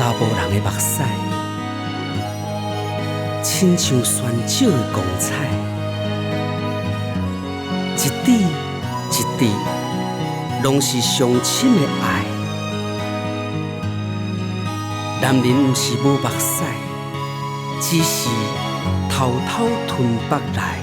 查甫人的目屎，亲像酸少的光彩，一滴一滴，拢是伤深的爱。男人不是无目屎，只是偷偷吞腹来。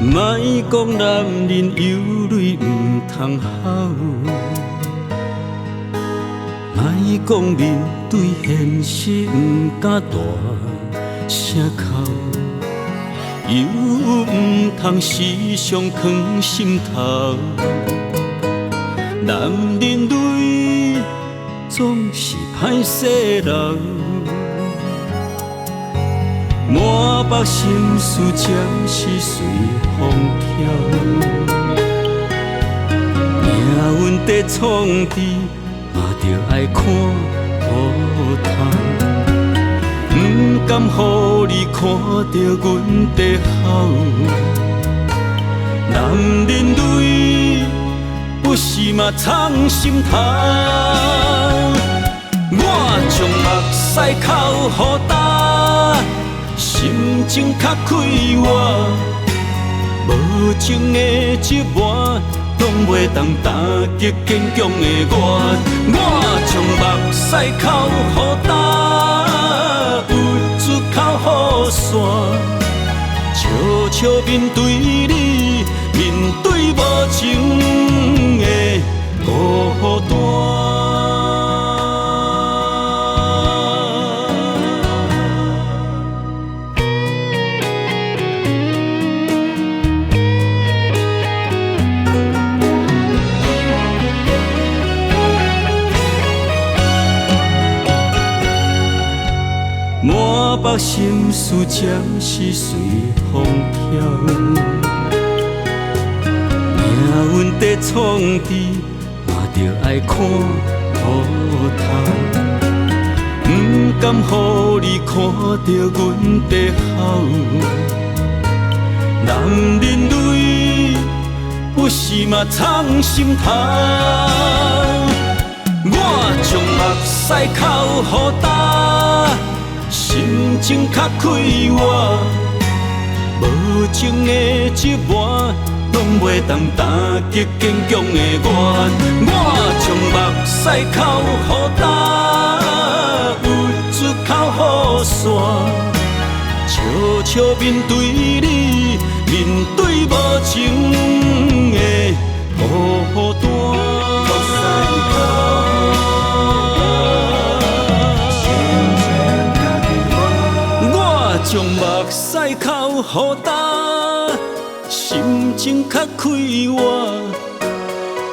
莫讲男人有泪唔通哭，莫讲面对现实唔敢大声哭，又唔通时常藏心头。男人泪总是歹势流，满腹心事暂时随风飘。命运在创治，嘛着爱看乌头。不甘予你看到阮在哭，男人泪不是嘛藏心头。我将目屎哭予干，心情较快活，无情的折磨，拢袂当打击坚强的我。我将目屎哭予干，有出口予散，笑笑面对你，面对无情的孤单。满腹心事暂时随风飘，命运在创治，嘛着爱看乌头。不甘予你看到阮在哭，男人泪不是嘛藏心头。我将目屎哭予干，心情较快活，无情的折磨，拢袂当打击坚强的我。我将目屎哭予干，有出口予散，笑笑面对你，面对无情的孤单。将目屎哭予干，心情较快活，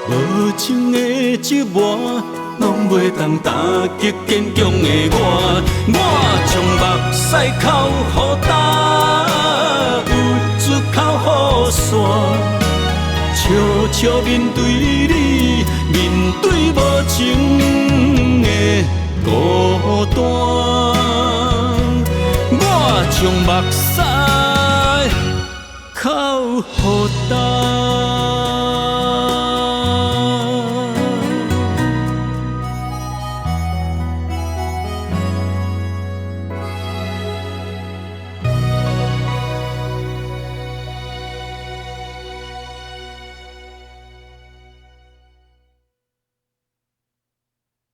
无情的折磨，拢袂当打击坚强的我。我将目屎哭予干，有出口予散，笑笑面对你，面对无情的孤单。我将目屎哭予干。